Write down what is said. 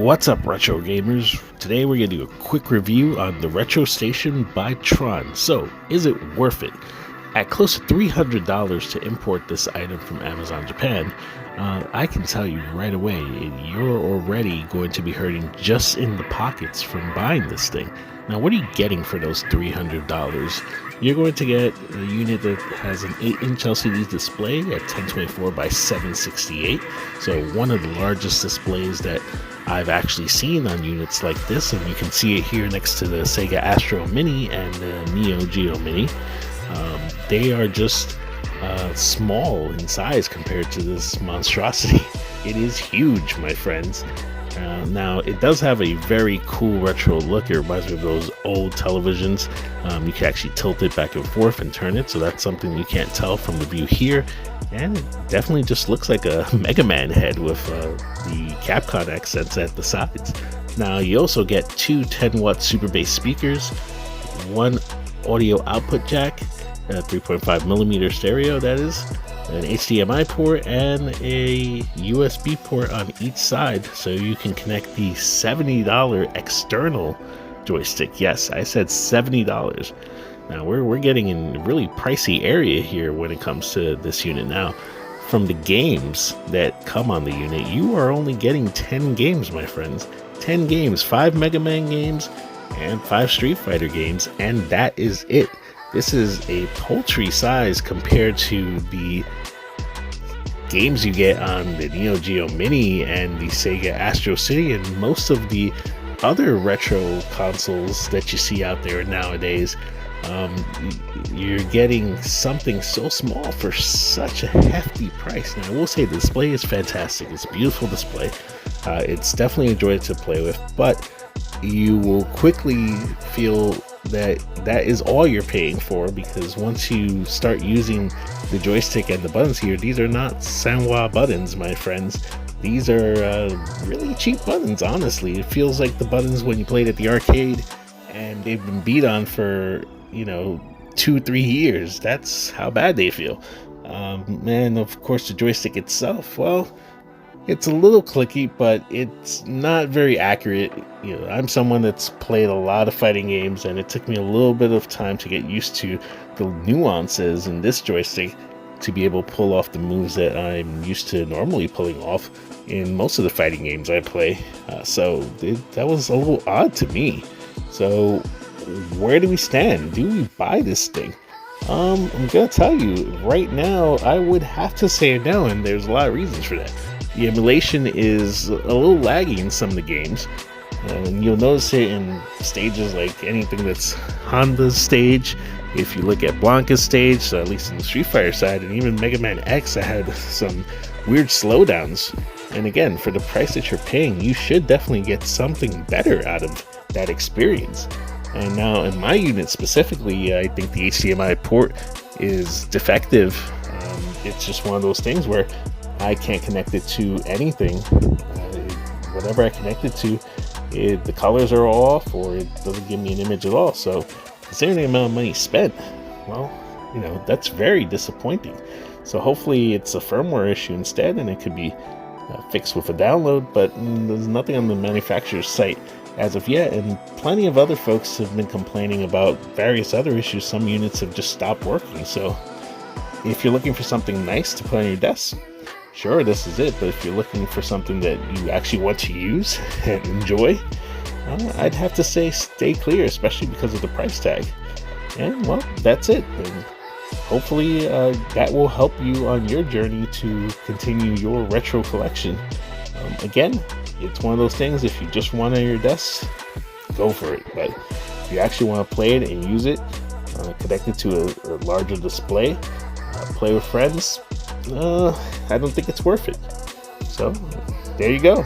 What's up, retro gamers? Today we're going to do a quick review on the Retrostation by Tron. So, is it worth it? At close to $300 to import this item from Amazon Japan, I can tell you right away, you're already going to be hurting just in the pockets from buying this thing. Now, what are you getting for those $300? You're going to get a unit that has an 8-inch LCD display at 1024 by 768. So one of the largest displays that I've actually seen on units like this, and you can see it here next to the Sega Astro Mini and the Neo Geo Mini. They are just small in size compared to this monstrosity. It is huge, my friends. Now, it does have a very cool retro look. It reminds me of those old televisions. You can actually tilt it back and forth and turn it, so that's something you can't tell from the view here. And it definitely just looks like a Mega Man head with the Capcom accents at the sides. Now, you also get two 10-watt super bass speakers, one audio output jack, a 3.5mm stereo, that is, an HDMI port, and a USB port on each side, so you can connect the $70 external joystick. Yes, I said $70. Now we're getting in a really pricey area here when it comes to this unit. Now, from the games that come on the unit, you are only getting 10 games, my friends. 10 games, 5 Mega Man games and 5 Street Fighter games, and that is it. This is a paltry size compared to the games you get on the Neo Geo Mini and the Sega Astro City and most of the other retro consoles that you see out there nowadays. You're getting something so small for such a hefty price. Now, I will say the display is fantastic. It's a beautiful display. It's definitely a joy to play with, but you will quickly feel that is all you're paying for, because once you start using the joystick and the buttons here, these are not Sanwa buttons, my friends. These are really cheap buttons, honestly. It feels like the buttons when you played at the arcade and they've been beat on for 2-3 years. That's how bad they feel. And of course the joystick itself, well, it's a little clicky, but it's not very accurate. I'm someone that's played a lot of fighting games, and it took me a little bit of time to get used to the nuances in this joystick to be able to pull off the moves that I'm used to normally pulling off in most of the fighting games I play. So that was a little odd to me. So where do we stand? Do we buy this thing? I'm gonna tell you right now, I would have to say no, and there's a lot of reasons for that. The emulation is a little laggy in some of the games, and you'll notice it in stages like anything that's Honda's stage. If you look at Blanca's stage, so at least in the Street Fighter side, and even Mega Man X, I had some weird slowdowns. And again, for the price that you're paying, you should definitely get something better out of that experience. And now in my unit specifically, I think the HDMI port is defective. It's just one of those things where I can't connect it to anything. Whatever I connect it to, the colors are off, or it doesn't give me an image at all. So considering the amount of money spent, well, that's very disappointing. So hopefully it's a firmware issue instead, and it could be fixed with a download, but there's nothing on the manufacturer's site as of yet, and plenty of other folks have been complaining about various other issues. Some units have just stopped working. So if you're looking for something nice to put on your desk, sure, this is it. But if you're looking for something that you actually want to use and enjoy, I'd have to say stay clear, especially because of the price tag. And well, that's it. And hopefully that will help you on your journey to continue your retro collection. Again, it's one of those things, if you just want it on your desk, go for it. But if you actually want to play it and use it, connect it to a larger display, play with friends, I don't think it's worth it. So there you go.